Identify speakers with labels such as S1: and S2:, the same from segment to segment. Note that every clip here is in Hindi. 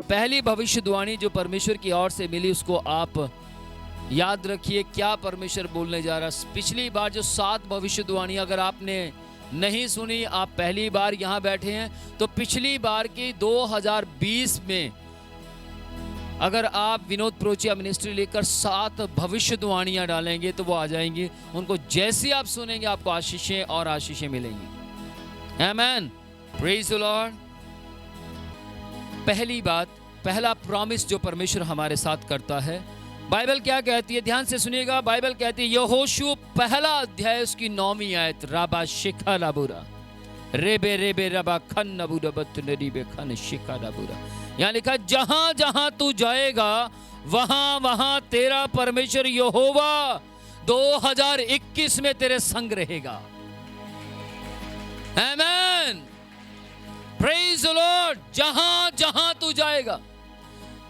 S1: पहली भविष्यवाणी जो परमेश्वर की ओर से मिली उसको आप याद रखिए। क्या परमेश्वर बोलने जा रहा है। पिछली बार जो 7 भविष्यवाणी अगर आपने नहीं सुनी, आप पहली बार यहाँ बैठे हैं, तो पिछली बार की 2020 में अगर आप विनोद प्रोचिया मिनिस्ट्री लेकर 7 भविष्यवाणियां डालेंगे तो वो आ जाएंगी। उनको जैसे आप सुनेंगे आपको आशीषें और आशीषें मिलेंगी। आमेन, प्रेज द लॉर्ड। पहली बात, पहला प्रॉमिस जो परमेश्वर हमारे साथ करता है, बाइबल क्या कहती है, ध्यान से सुनिएगा। बाइबल कहती है यहोशू पहला अध्याय उसकी 9वीं आयत, राबा शिखा लाबुरा रेबे रेबे रबा खन नबुरा बतनरीबे खन शिखा लाबुरा। यहाँ लिखा जहां जहां तू जाएगा वहां वहां तेरा परमेश्वर यहोवा 2021 में तेरे संग रहेगा। आमेन, प्रेज द लॉर्ड। जहां जहां तू जाएगा।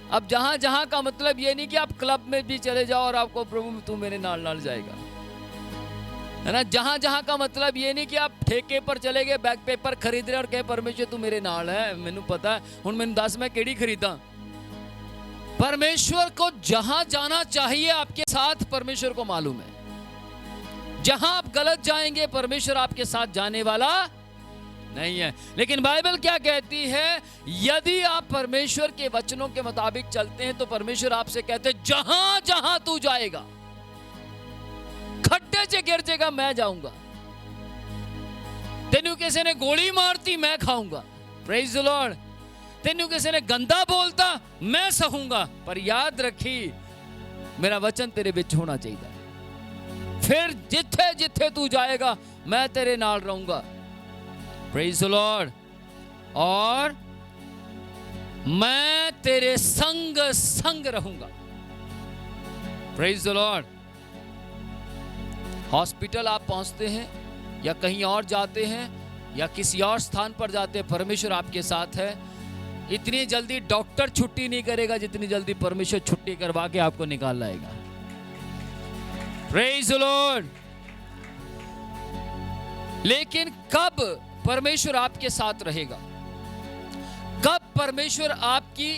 S1: अब जहां जहां का मतलब ये नहीं कि आप क्लब में भी चले जाओ और आपको प्रभु तू मेरे नाल नाल जाएगा, है ना। जहां जहां का मतलब ये नहीं कि आप ठेके पर चले गए, बैग पेपर खरीद रहे और कहे परमेश्वर तू मेरे नाल है, मैनू पता है हुण मैनू दस मैं केड़ी खरीदा। परमेश्वर को जहां जाना चाहिए आपके साथ परमेश्वर को मालूम है। जहां आप गलत जाएंगे परमेश्वर आपके साथ जाने वाला नहीं है। लेकिन बाइबल क्या कहती है, यदि आप परमेश्वर के वचनों के मुताबिक चलते हैं तो परमेश्वर आपसे कहते हैं जहां जहां तू जाएगा, खड्डे च गिर जाएगा मैं जाऊंगा, तेनू किसी ने गोली मारती मैं खाऊंगा, प्रेज द लॉर्ड, तेनू किसी ने गंदा बोलता मैं सहूंगा, पर याद रखी मेरा वचन तेरे विच होना चाहिए। फिर जिथे जिथे तू जाएगा मैं तेरे नाल रहूंगा, प्रेज द लॉर्ड, और मैं तेरे संग संग रहूंगा, प्रेज द लॉर्ड। हॉस्पिटल आप पहुंचते हैं या कहीं और जाते हैं या किसी और स्थान पर जाते हैं, परमेश्वर आपके साथ है। इतनी जल्दी डॉक्टर छुट्टी नहीं करेगा जितनी जल्दी परमेश्वर छुट्टी करवा के आपको निकाल लाएगा, प्रेज द लॉर्ड। लेकिन कब परमेश्वर आपके साथ रहेगा, कब परमेश्वर आपकी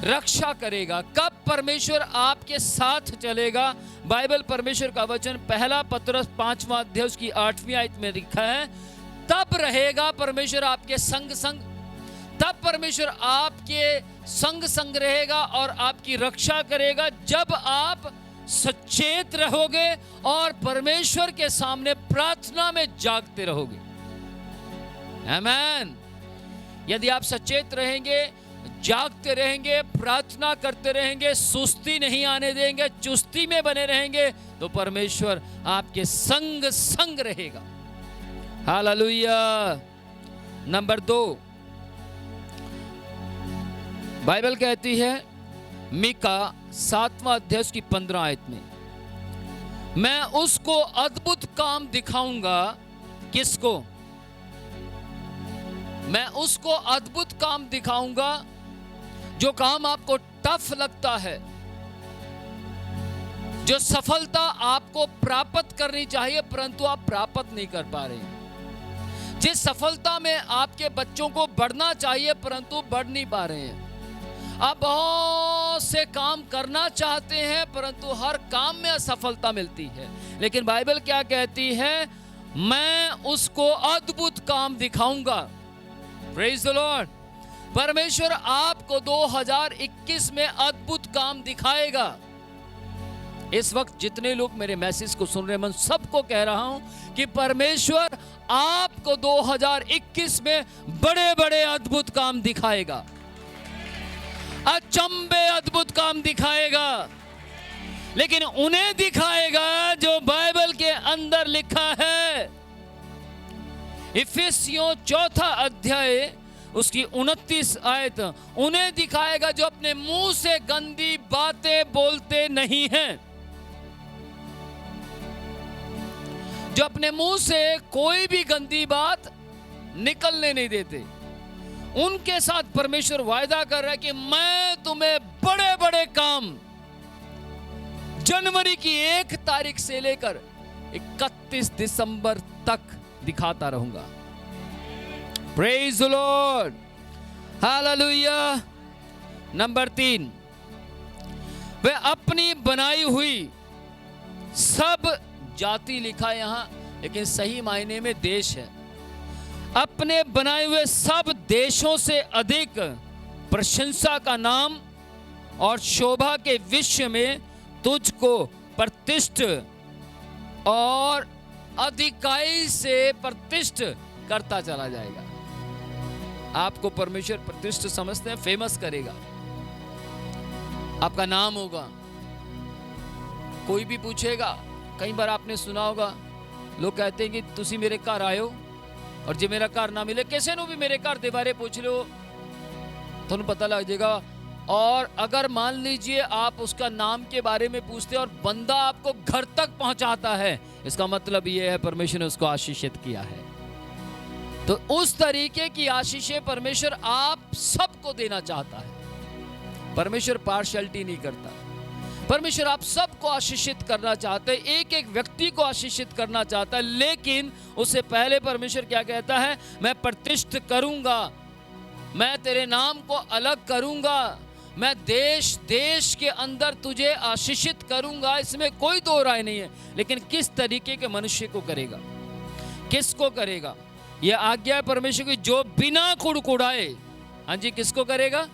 S1: रक्षा करेगा, कब परमेश्वर आपके साथ चलेगा। बाइबल परमेश्वर का वचन पहला पतरस 5वां अध्याय उसकी 8वीं आयत में लिखा है, तब रहेगा परमेश्वर आपके संग संग, तब परमेश्वर आपके संग संग रहेगा और आपकी रक्षा करेगा जब आप सचेत रहोगे और परमेश्वर के सामने प्रार्थना में जागते रहोगे। आमेन। यदि आप सचेत रहेंगे, जागते रहेंगे, प्रार्थना करते रहेंगे, सुस्ती नहीं आने देंगे, चुस्ती में बने रहेंगे, तो परमेश्वर आपके संग संग रहेगा। हालेलुया। नंबर 2, बाइबल कहती है मीका 7वां अध्याय की 15 आयत में, मैं उसको अद्भुत काम दिखाऊंगा। किसको? मैं उसको अद्भुत काम दिखाऊंगा। जो काम आपको टफ लगता है, जो सफलता आपको प्राप्त करनी चाहिए परंतु आप प्राप्त नहीं कर पा रहे हैं, जिस सफलता में आपके बच्चों को बढ़ना चाहिए परंतु बढ़ नहीं पा रहे हैं, आप बहुत से काम करना चाहते हैं परंतु हर काम में असफलता मिलती है, लेकिन बाइबल क्या कहती है, मैं उसको अद्भुत काम दिखाऊंगा। Praise the Lord. परमेश्वर आपको 2021 में अद्भुत काम दिखाएगा। इस वक्त जितने लोग मेरे मैसेज को सुन रहे हैं, मैं सबको कह रहा हूं कि परमेश्वर आपको 2021 में बड़े बड़े अद्भुत काम दिखाएगा, अचंभे अद्भुत काम दिखाएगा, लेकिन उन्हें दिखाएगा जो बाइबल के अंदर लिखा है। इफिसियों 4 अध्याय उसकी 29 आयत, उन्हें दिखाएगा जो अपने मुंह से गंदी बातें बोलते नहीं हैं, जो अपने मुंह से कोई भी गंदी बात निकलने नहीं देते। उनके साथ परमेश्वर वायदा कर रहा है कि मैं तुम्हें बड़े बड़े काम जनवरी की 1 तारीख से लेकर 31 दिसंबर तक दिखाता रहूंगा। Praise the Lord, hallelujah. Number 3, वे अपनी बनाई हुई सब जाति लिखा है यहाँ, लेकिन सही मायने में देश है। अपने बनाए हुए सब देशों से अधिक प्रशंसा का नाम और शोभा के विश्व में तुझको प्रतिष्ठित और अधिकाई से प्रतिष्ठित करता चला जाएगा। आपको परमेश्वर प्रतिष्ठित समझते हैं, फेमस करेगा, आपका नाम होगा। कोई भी पूछेगा, कई बार आपने सुना होगा, लोग कहते हैं कि तुसी मेरे घर आयो और जे मेरा घर ना मिले, किसी को भी मेरे घर के बारे पूछ लो, थोड़ा पता लग जाएगा। और अगर मान लीजिए आप उसका नाम के बारे में पूछते और बंदा आपको घर तक पहुंचाता है, इसका मतलब यह है परमेश्वर ने उसको आशीषित किया है। तो उस तरीके की आशीषें परमेश्वर आप सबको देना चाहता है। परमेश्वर पार्शियलिटी नहीं करता। परमेश्वर आप सबको आशीषित करना चाहते हैं, एक एक व्यक्ति को आशीषित करना चाहता है। लेकिन उससे पहले परमेश्वर क्या कहता है? मैं प्रतिष्ठित करूंगा, मैं तेरे नाम को अलग करूंगा, मैं देश देश के अंदर तुझे आशीषित करूंगा। इसमें कोई दो राय नहीं है। लेकिन किस तरीके के मनुष्य को करेगा, किसको करेगा? यह आज्ञा है परमेश्वर की, जो बिना कुड़कुड़ाए, हाँ जी, किसको करेगा?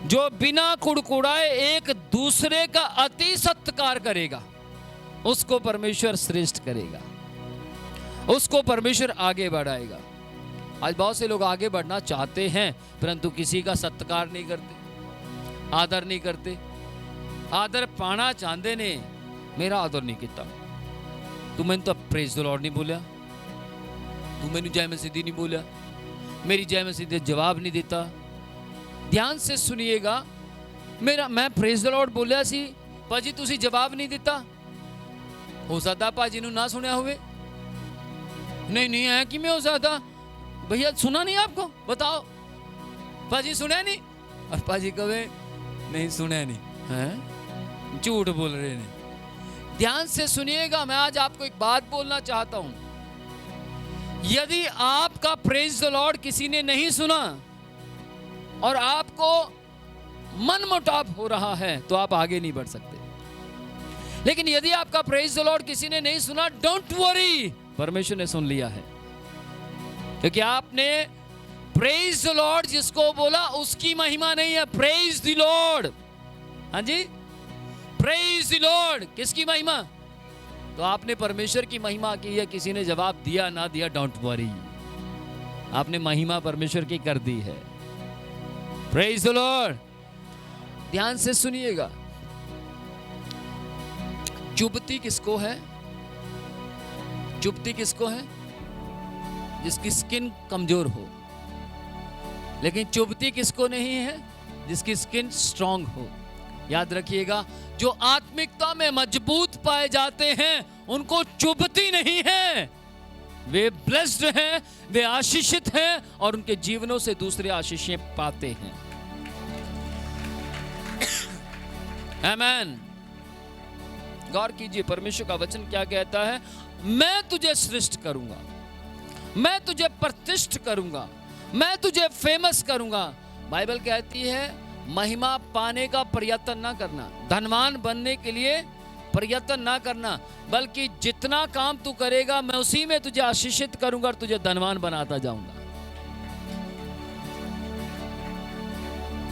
S1: जो बिना कुड़कुड़ाए एक दूसरे का अति सत्कार करेगा, उसको परमेश्वर श्रेष्ठ करेगा, उसको परमेश्वर आगे बढ़ाएगा। आज बहुत से लोग आगे बढ़ना चाहते हैं परंतु किसी का सत्कार नहीं करते, आदर नहीं करते। आदर पाना चाहते ने, मेरा आदर नहीं किया, तू मैंने तो प्रेज द लॉर्ड नहीं बोलिया, तू मैंने जय मसीह नहीं बोलिया, मेरी जय मसीह जवाब नहीं देता। ध्यान से सुनिएगा, मैं प्रेज द लॉर्ड बोलिया सी, भाजी तुसी जवाब नहीं दिता। हो सकता भाजी नू ना सुनिया हुए, नहीं है कि मैं हो सकता भैया सुना नहीं आपको, बताओ भाजी सुना नहीं, और भाजी कहे नहीं सुना नहीं, हैं झूठ बोल रहे हैं। ध्यान से सुनिएगा, मैं आज आपको एक बात बोलना चाहता हूं। यदि आपका प्रेज द लॉर्ड किसी ने नहीं सुना और आपको मनमुटाव हो रहा है तो आप आगे नहीं बढ़ सकते। लेकिन यदि आपका प्रेज द लॉर्ड किसी ने नहीं सुना, डोंट वरी, परमेश्वर ने सुन लिया है। क्योंकि आपने प्रेज द लॉर्ड जिसको बोला उसकी महिमा नहीं है, प्रेज द लॉर्ड, हाँ जी, प्रेज द लॉर्ड, किसकी महिमा? तो आपने परमेश्वर की महिमा की है। किसी ने जवाब दिया ना दिया, डोंट वरी, आपने महिमा परमेश्वर की कर दी है। Praise the Lord. ध्यान से सुनिएगा, चुभती किसको है? चुभती किसको है? जिसकी स्किन कमजोर हो। लेकिन चुभती किसको नहीं है? जिसकी स्किन स्ट्रांग हो। याद रखिएगा, जो आत्मिकता में मजबूत पाए जाते हैं उनको चुभती नहीं है। वे ब्लेस्ड हैं, वे आशीषित हैं और उनके जीवनों से दूसरे आशीषें पाते हैं। आमीन। गौर कीजिए, परमेश्वर का वचन क्या कहता है? मैं तुझे श्रेष्ठ करूंगा, मैं तुझे प्रतिष्ठित करूंगा, मैं तुझे फेमस करूंगा। बाइबल कहती है महिमा पाने का प्रयत्न ना करना, धनवान बनने के लिए प्रयत्न ना करना, बल्कि जितना काम तू करेगा मैं उसी में तुझे आशीषित करूंगा और तुझे धनवान बनाता जाऊंगा।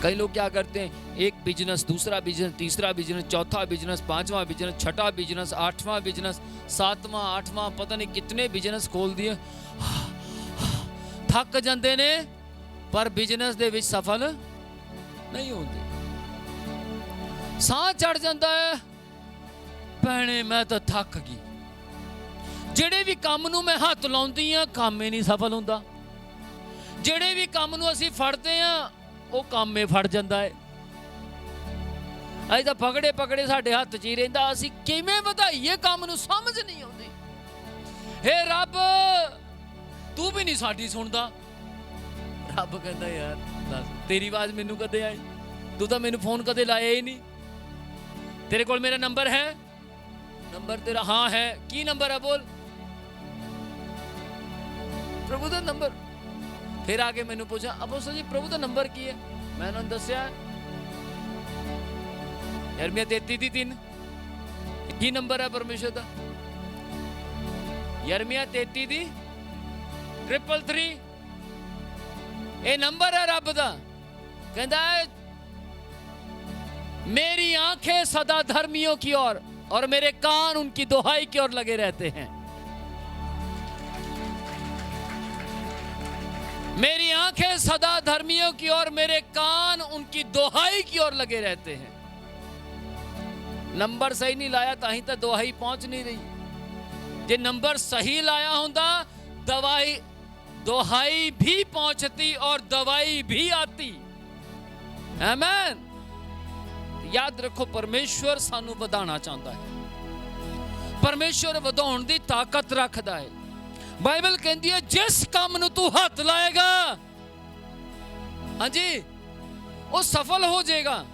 S1: कई लोग क्या करते हैं, एक बिजनेस, दूसरा बिजनेस, तीसरा बिजनेस, चौथा बिजनेस, पांचवा बिजनेस, छठा बिजनेस, आठवां बिजनेस, सातवां, आठवां, पता नहीं कितने बिजनेस खोल दिए, थक जाते ने पर बिजनेस दे विच सफल नहीं होते। साह चढ़ जाता है, भैने मैं तो थक गई। ਜਿਹੜੇ ਵੀ ਕੰਮ ਨੂੰ ਮੈਂ ਹੱਥ ਲਾਉਂਦੀ ਆ ਕੰਮ ਹੀ ਨਹੀਂ ਸਫਲ ਹੁੰਦਾ, ਜਿਹੜੇ ਵੀ ਕੰਮ ਨੂੰ ਅਸੀਂ ਫੜਦੇ ਆ ਉਹ ਕੰਮ ਹੀ ਫੜ ਜਾਂਦਾ ਹੈ। ਅਸੀਂ ਤਾਂ ਪਕੜੇ ਪਕੜੇ ਸਾਡੇ ਹੱਥ 'ਚ ਹੀ ਰਹਿੰਦਾ, ਅਸੀਂ ਕਿਵੇਂ ਵਧਾਈਏ ਕੰਮ ਨੂੰ ਸਮਝ ਨਹੀਂ ਆਉਂਦੀ। ਹੇ ਰੱਬ ਤੂੰ ਵੀ ਨਹੀਂ ਸਾਡੀ ਸੁਣਦਾ। ਰੱਬ ਕਹਿੰਦਾ ਯਾਰ ਦੱਸ ਤੇਰੀ ਆਵਾਜ਼ ਮੈਨੂੰ ਕਦੇ ਆਈ? ਤੂੰ ਤਾਂ ਮੈਨੂੰ ਫੋਨ ਕਦੇ ਲਾਇਆ ਹੀ ਨਹੀਂ। तेरे कोल मेरा नंबर है? नंबर तेरा हाँ है। की नंबर है बोल? प्रभु दा नंबर फिर आके मैनू पूछा अपोस्टल जी प्रभु का नंबर की है, मैं उन्होंने दसिया यिर्मयाह 33:3 की नंबर है परमेश्वर का। यिर्मयाह 33:333 ये नंबर है रब का। कहता है मेरी आंखें सदा धर्मियों की ओर और मेरे कान उनकी दुहाई की ओर लगे रहते हैं। मेरी आंखें सदा धर्मियों की ओर, मेरे कान उनकी दुहाई की ओर लगे रहते हैं। नंबर सही नहीं लाया ताही तो दुहाई पहुंच नहीं रही। जे नंबर सही लाया होंदा दुहाई भी पहुंचती और दवाई भी आती। आमीन। याद रखो परमेश्वर सानू वधाना चाहता है, परमेश्वर वधाउण दी ताकत रखदा है। बाइबल कहती है जिस काम नू तू हाथ लाएगा, हाँ जी, वो सफल हो जाएगा।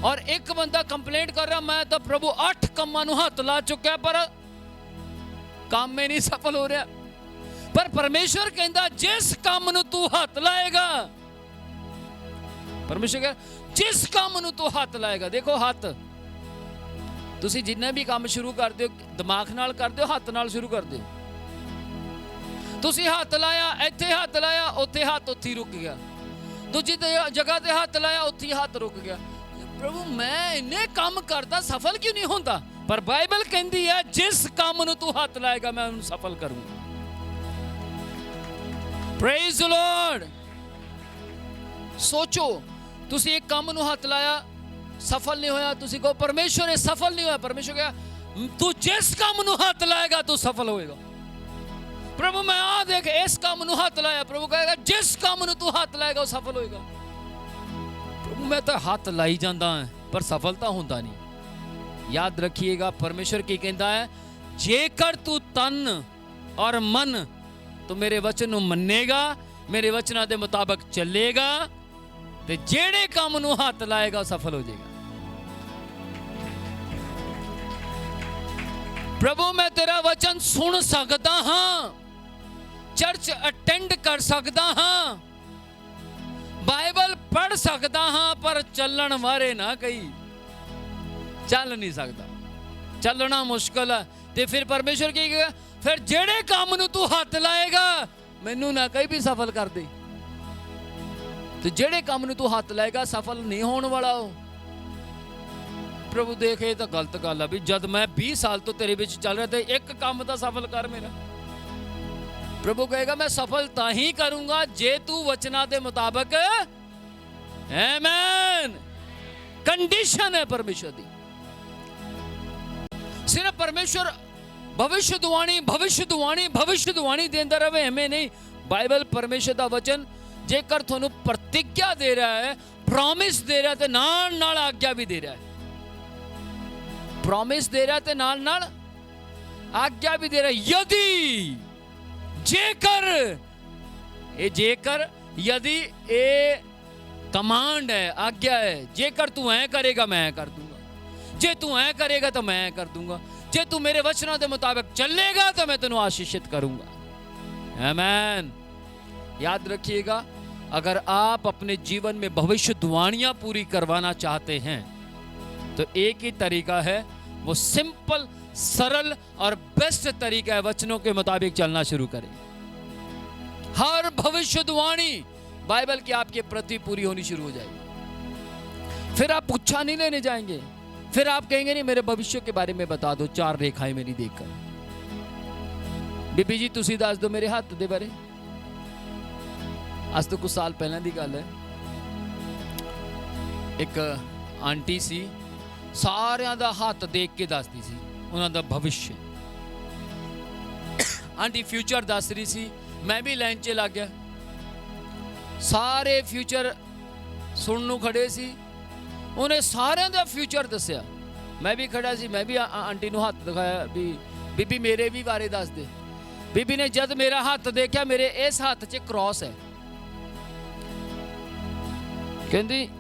S1: और एक बंदा कंप्लेंट कर रहा मैं तो प्रभु 8 कामां नू हाथ ला चुका पर काम में नहीं सफल हो रहा। पर परमेश्वर कहता जिस काम नू तू हाथ लाएगा, परमेश्वर कह जिस काम नू तू हाथ लाएगा। देखो हाथ तुसी जिन्ने भी काम शुरू करते हो दिमाग नाल करते हो, हाथ नाल शुरू करते हो। तुसी हाथ लाया, इत्थे हाथ लाया, उत्थे हाथ उत्थे रुक गया, दूजी जगह ते हाथ लाया, उत्थे हाथ रुक गया। प्रभु मैं इन्ने काम करता सफल क्यों नहीं होता? पर बाइबल कहती है जिस काम नू तू हाथ लाएगा मैं उन्हें सफल करूंगा। Praise the Lord. सोचो तुसी एक काम नू हाथ लाया सफल नहीं होया, तुसी कहो परमेश्वर ये सफल नहीं होया। परमेश्वर कहा तू जिस काम नू हाथ लाएगा तू सफल होएगा। प्रभु मैं आ देख इस काम नू हाथ लाया, प्रभु कहेगा जिस काम नू तू हाथ लाएगा वो सफल होएगा। प्रभु मैं तो हाथ लाई जाता है पर सफलता होता नहीं। याद रखिएगा परमेश्वर की कहता है जेकर तू तन और मन तो मेरे वचन नू मन्नेगा, मेरे वचना दे मुताबिक चलेगा ते जेड़े काम नू हाथ लाएगा सफल हो जाएगा। प्रभु मैं तेरा वचन सुन सकता हाँ, चर्च अटेंड कर सकता हाँ, बाइबल पढ़ सकता हाँ, पर चलन वारे ना कही चल नहीं सकता, चलना मुश्किल है। ते फिर परमेश्वर की कहेगा फिर जेड़े काम नू तू हाथ लाएगा मैनू ना कहीं भी सफल कर दे। तो जेड़े काम नू तू हाथ लाएगा सफल नहीं होने वाला हो। प्रभु देखे तो गलत गल है भी जब मैं 20 साल तो तेरे विच चल रहा था एक काम तो सफल कर मेरा। प्रभु कहेगा मैं सफलता ही करूंगा जे तू वचना दे मुताबिक। आमीन। कंडीशन है परमेश्वर दी। सिर्फ परमेश्वर भविष्यवाणी भविष्यवाणी भविष्यवाणी देंदा रहे हमें नहीं। बाइबल परमेश्वर का वचन जेकर थानू प्रतिज्ञा दे रहा है, प्रॉमिस दे रहा है, तो नाल नाल आज्ञा भी दे रहा है। प्रॉमिस दे रहा है तो नाल नाल आज्ञा भी दे रहा है। यदि जेकर ए जेकर यदि ए कमांड है, आज्ञा है। जेकर तू ऐ करेगा मैं ऐ कर दूंगा, जे तू ऐ करेगा तो मैं ऐ कर दूंगा, जे तू मेरे वचनों के मुताबिक चलेगा तो मैं तेनू आशीषित करूंगा। आमीन। याद रखिएगा अगर आप अपने जीवन में भविष्यवाणियां पूरी करवाना चाहते हैं तो एक ही तरीका है, वो सिंपल सरल और बेस्ट तरीका है, वचनों के मुताबिक चलना शुरू करें। हर भविष्यवाणी बाइबल की आपके प्रति पूरी होनी शुरू हो जाएगी। फिर आप पुच्छा नहीं लेने जाएंगे, फिर आप कहेंगे नहीं मेरे भविष्य के बारे में बता दो, 4 रेखाएं मेरी देखकर। बीबी जी तुसी दस दो मेरे हाथ दे बारे। आज तो कुछ साल पहले की गल है, एक आंटी सी सारियां दा हाथ देख के दसदी सी उन्हां दा भविष्य। आंटी फ्यूचर दस रही सी, मैं भी लाइन च लग गया। सारे फ्यूचर सुनने खड़े सी, उन्हें सारे दा फ्यूचर दसिया। मैं भी खड़ा सी, मैं भी आंटी नूं हाथ दिखाया भी बीबी मेरे भी बारे दस दे। बीबी ने जद मेरा हाथ देखा, मेरे इस हाथ च क्रॉस है। कहती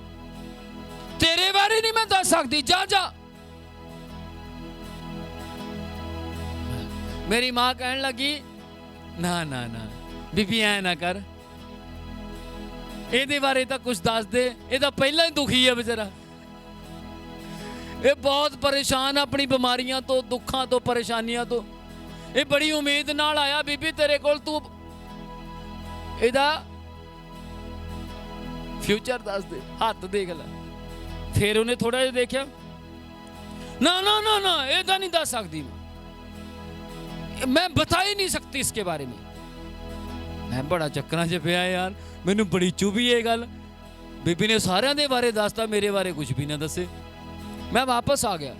S1: तेरे बारे नहीं मैं दस सकती, जा जा। मेरी मां कहने लगी ना ना ना बीबी ऐ ना कर, ਇਹਦੇ ਬਾਰੇ ਤਾਂ ਕੁਝ ਦੱਸ ਦੇ, ਇਹ ਤਾਂ ਪਹਿਲਾਂ ਹੀ ਦੁਖੀ ਹੈ ਵਿਚਾਰਾ, ਇਹ ਬਹੁਤ ਪਰੇਸ਼ਾਨ ਆਪਣੀ ਬਿਮਾਰੀਆਂ ਤੋਂ, ਦੁੱਖਾਂ ਤੋਂ, ਪਰੇਸ਼ਾਨੀਆਂ ਤੋਂ। ਇਹ ਬੜੀ ਉਮੀਦ ਨਾਲ ਆਇਆ ਬੀਬੀ ਤੇਰੇ ਕੋਲ, ਤੂੰ ਇਹਦਾ ਫਿਊਚਰ ਦੱਸ ਦੇ, ਹੱਥ ਦੇਖ ਲੈ। ਫਿਰ ਉਹਨੇ ਥੋੜਾ ਜਿਹਾ ਦੇਖਿਆ, ਨਾ ਨਾ ਨਾ ना ये तो नहीं दस सकती, मैं बता ही नहीं सकती इसके बारे में। मैं बड़ा चक्करां च पिया यार, मैनू बड़ी चुभी ये गल। बीबी ने सारिਆਂ ਦੇ ਬਾਰੇ ਦੱਸਤਾ, ਮੇਰੇ ਬਾਰੇ कुछ भी ना दसे। मैं वापस आ गया।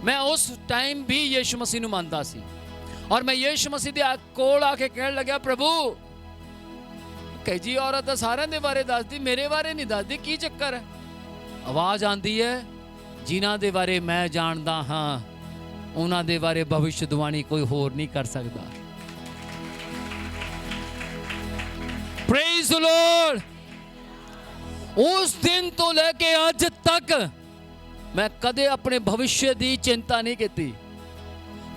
S1: मैं उस टाइम भी यीशु मसीह ਨੂੰ ਮੰਨਦਾ ਸੀ, और मैं यीशु मसीह ਦੇ ਕੋਲ ਆ ਕੇ ਕਹਿਣ ਲੱਗਾ, प्रभु कही जी औरत सारिਆਂ ਦੇ ਬਾਰੇ ਦੱਸਦੀ, ਮੇਰੇ ਬਾਰੇ नहीं ਦੱਸਦੀ, ਕੀ ਚੱਕਰ है? आवाज आती है, जिन्हां दे बारे मैं जानदा हाँ, उन्हां दे बारे भविष्यवाणी कोई होर नहीं कर सकता। Praise the Lord. उस दिन तो लेके आज तक मैं कदे अपने भविष्य दी चिंता नहीं की,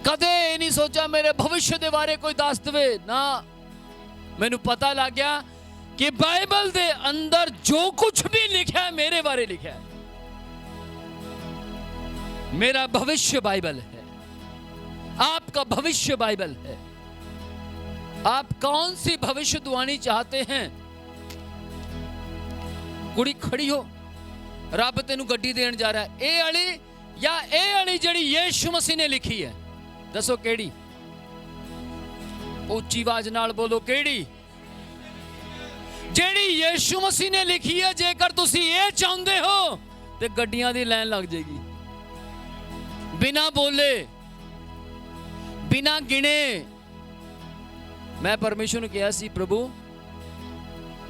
S1: कदे नहीं सोचा मेरे भविष्य दे बारे कोई दस दे ना। मैनू पता लग गया कि बाइबल दे अंदर जो कुछ भी लिखा है मेरे बारे लिखा है। मेरा भविष्य बाइबल है, आपका भविष्य बाइबल है। आप कौन सी भविष्यवाणी चाहते हैं? कुड़ी खड़ी हो, रब तेनू गड्डी देन जा रहा है, ए वाली या ए वाली जिहड़ी यीशु मसीह ने लिखी है? दसो केड़ी? उच्ची आवाज नाल बोलो, केड़ी? जिहड़ी यीशु मसीह ने लिखी है। जेकर तुसी ये चाहते हो तो गड्डियां दी लाइन लग जाएगी, बिना बोले, बिना गिने। मैं परमेश्वर ने कहा सी, प्रभु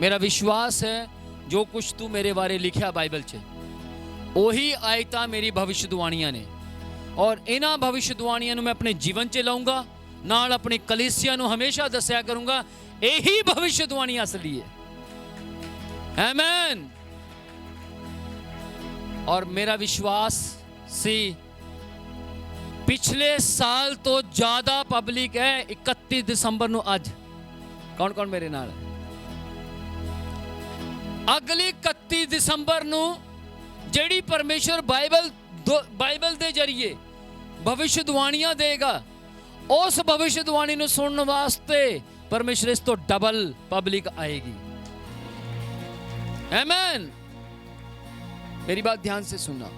S1: मेरा विश्वास है जो कुछ तू मेरे बारे लिखा बाइबल च, ओही आयता मेरी भविष्यवाणियां ने, और इन्हां भविष्यवाणियां नूं मैं अपने जीवन च लाऊंगा, नाल अपनी कलीसिया नूं हमेशा दस्या करूंगा, यही भविष्यवाणी असली है। आमीन। और मेरा विश्वास सी, पिछले साल तो ज्यादा पब्लिक है 31 दिसंबर नूं अज। कौन कौन मेरे नाल? अगली 31 दिसंबर नूं जेड़ी परमेश्वर बाइबल दे जरिए भविष्यवाणियां देगा, उस भविष्यवाणी नूं सुनने वास्ते परमेश्वर इस तो डबल पब्लिक आएगी। आमीन। मेरी बात ध्यान से सुनना।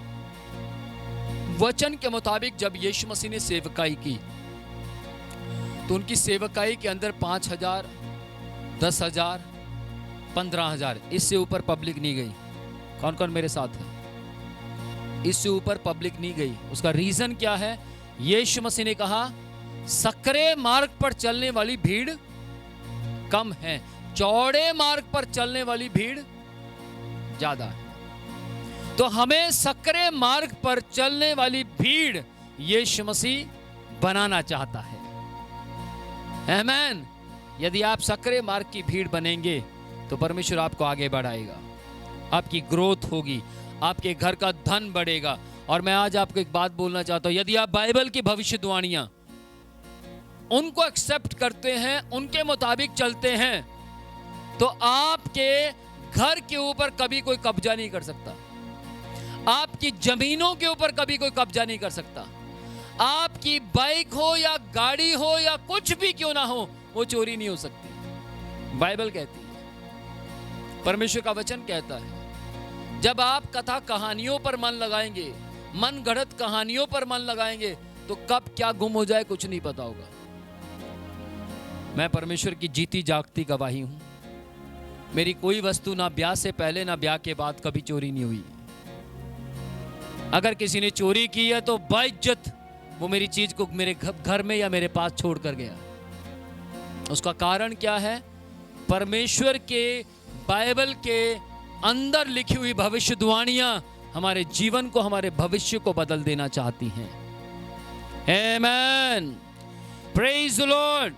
S1: वचन के मुताबिक जब यीशु मसीह ने सेवकाई की, तो उनकी सेवकाई के अंदर 5,000, 10,000, 15,000, इससे ऊपर पब्लिक नहीं गई। कौन कौन मेरे साथ है? इससे ऊपर पब्लिक नहीं गई। उसका रीजन क्या है? यीशु मसीह ने कहा, सकरे मार्ग पर चलने वाली भीड़ कम है, चौड़े मार्ग पर चलने वाली भीड़ ज्यादा है। तो हमें सकरे मार्ग पर चलने वाली भीड़ यीशु मसीह बनाना चाहता है। आमीन। यदि आप सकरे मार्ग की भीड़ बनेंगे तो परमेश्वर आपको आगे बढ़ाएगा, आपकी ग्रोथ होगी, आपके घर का धन बढ़ेगा। और मैं आज आपको एक बात बोलना चाहता हूं, यदि आप बाइबल की भविष्यवाणियां उनको एक्सेप्ट करते हैं, उनके मुताबिक चलते हैं, तो आपके घर के ऊपर कभी कोई कब्जा नहीं कर सकता, आपकी जमीनों के ऊपर कभी कोई कब्जा नहीं कर सकता। आपकी बाइक हो या गाड़ी हो या कुछ भी क्यों ना हो, वो चोरी नहीं हो सकती। बाइबल कहती है, परमेश्वर का वचन कहता है, जब आप कथा कहानियों पर मन लगाएंगे, मन गढ़ंत कहानियों पर मन लगाएंगे, तो कब क्या गुम हो जाए कुछ नहीं पता होगा। मैं परमेश्वर की जीती जागती गवाही हूं, मेरी कोई वस्तु ना ब्याह से पहले ना ब्याह के बाद कभी चोरी नहीं हुई। अगर किसी ने चोरी की है तो बाइज्जत वो मेरी चीज को मेरे घर में या मेरे पास छोड़ कर गया। उसका कारण क्या है? परमेश्वर के बाइबल के अंदर लिखी हुई भविष्यवाणियां हमारे जीवन को, हमारे भविष्य को बदल देना चाहती हैं। आमीन। Praise the Lord.